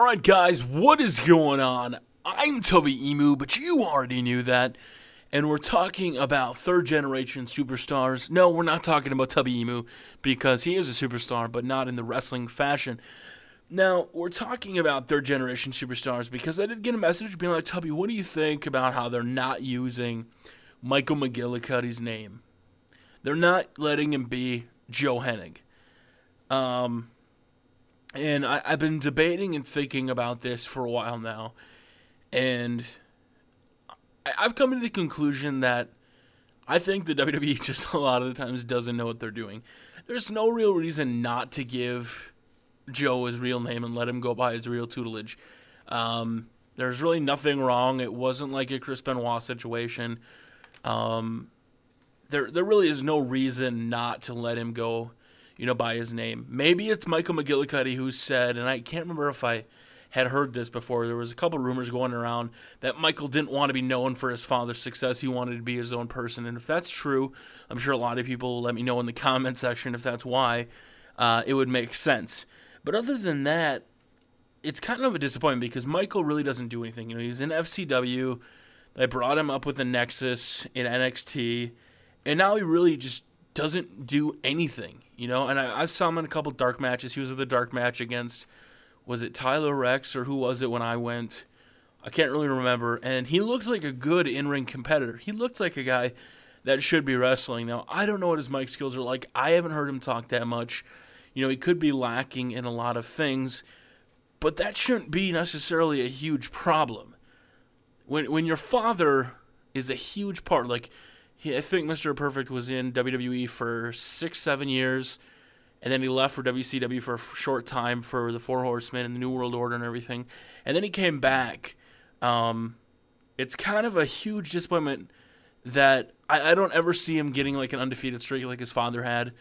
Alright guys, what is going on? I'm Tubby Emu, but you already knew that. And we're talking about third generation superstars. No, we're not talking about Tubby Emu, because he is a superstar, but not in the wrestling fashion. Now, we're talking about third generation superstars because I did get a message being like, Tubby, what do you think about how they're not using Michael McGillicuddy's name? They're not letting him be Joe Hennig. And I've been debating and thinking about this for a while now. And I've come to the conclusion that I think the WWE just a lot of the times doesn't know what they're doing. There's no real reason not to give Joe his real name and let him go by his real tutelage. There's really nothing wrong. It wasn't like a Chris Benoit situation. There really is no reason not to let him go, by his name. Maybe it's Michael McGillicuddy who said, and I can't remember if I had heard this before, there was a couple rumors going around that Michael didn't want to be known for his father's success. He wanted to be his own person. And if that's true, I'm sure a lot of people will let me know in the comment section if that's why. It would make sense. But other than that, it's kind of a disappointment because Michael really doesn't do anything. He was in FCW. They brought him up with the Nexus in NXT. And now he really just doesn't do anything, And I saw him in a couple dark matches. He was at the dark match against, was it Tyler Rex or who was it when I went? I can't really remember. And he looked like a good in-ring competitor. He looked like a guy that should be wrestling. Now, I don't know what his mic skills are like. I haven't heard him talk that much. He could be lacking in a lot of things. But that shouldn't be necessarily a huge problem. When your father is a huge part, I think Mr. Perfect was in WWE for 6-7 years, and then he left for WCW for a short time for the Four Horsemen and the New World Order and everything, and then he came back. It's kind of a huge disappointment that I don't ever see him getting an undefeated streak like his father had.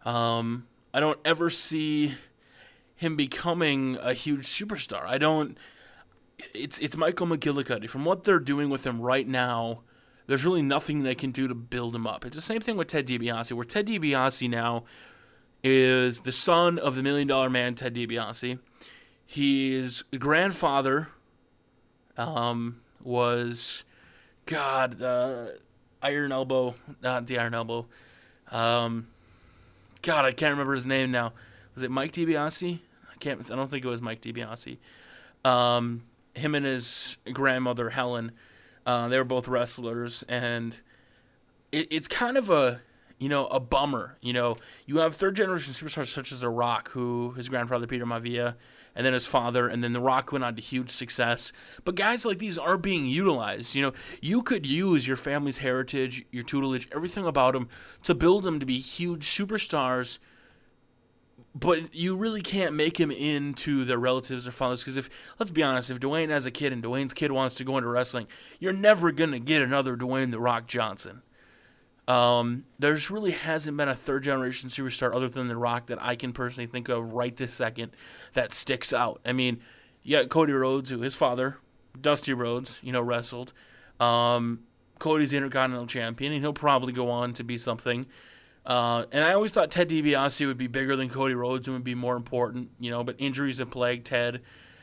I don't ever see him becoming a huge superstar. It's Michael McGillicuddy. From what they're doing with him right now, there's really nothing they can do to build him up. It's the same thing with Ted DiBiase, where Ted DiBiase now is the son of the $1 Million Man, Ted DiBiase. His grandfather was, Iron Elbow, not the Iron Elbow. I can't remember his name now. Was it Mike DiBiase? I don't think it was Mike DiBiase. Him and his grandmother, Helen, they were both wrestlers, and it's kind of a bummer. You have third-generation superstars such as The Rock, who his grandfather, Peter Maivia, and then his father, and then The Rock went on to huge success. But guys like these are being utilized. You could use your family's heritage, your tutelage, everything about them to build them to be huge superstars, but you really can't make him into their relatives or fathers. Because let's be honest, if Dwayne has a kid and Dwayne's kid wants to go into wrestling, you're never going to get another Dwayne The Rock Johnson. There's really hasn't been a third-generation superstar other than The Rock that I can personally think of right this second that sticks out. I mean, you got Cody Rhodes, who his father, Dusty Rhodes, wrestled. Cody's the Intercontinental Champion, and he'll probably go on to be something. And I always thought Ted DiBiase would be bigger than Cody Rhodes and would be more important, but injuries have plagued Ted.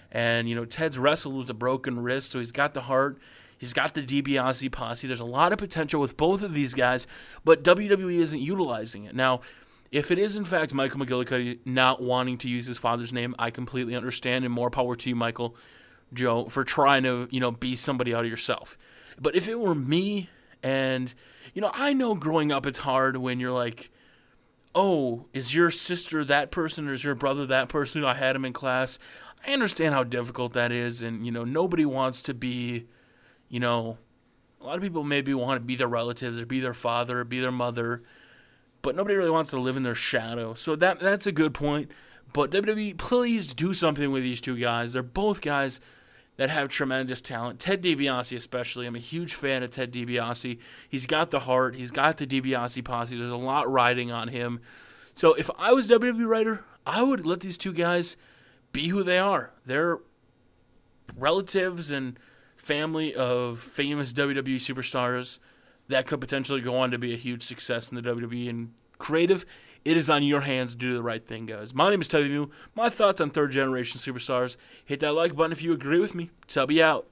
And, Ted's wrestled with a broken wrist, so he's got the heart. He's got the DiBiase posse. There's a lot of potential with both of these guys, but WWE isn't utilizing it. Now, if it is, in fact, Michael McGillicuddy not wanting to use his father's name, I completely understand, and more power to you, Michael, Joe, for trying to, be somebody out of yourself. But if it were me, and, I know growing up it's hard when you're like, oh, is your sister that person or is your brother that person? I had him in class. I understand how difficult that is, and, nobody wants to be, a lot of people maybe want to be their relatives or be their father or be their mother, but nobody really wants to live in their shadow. So that's a good point. But WWE, please do something with these two guys. They're both guys that have tremendous talent. Ted DiBiase especially. I'm a huge fan of Ted DiBiase. He's got the heart. He's got the DiBiase posse. There's a lot riding on him. So if I was a WWE writer, I would let these two guys be who they are. They're relatives and family of famous WWE superstars that could potentially go on to be a huge success in the WWE. And creative It is on your hands to do the right thing, guys. My name is Tubby. My thoughts on third-generation superstars. Hit that like button if you agree with me. Tubby out.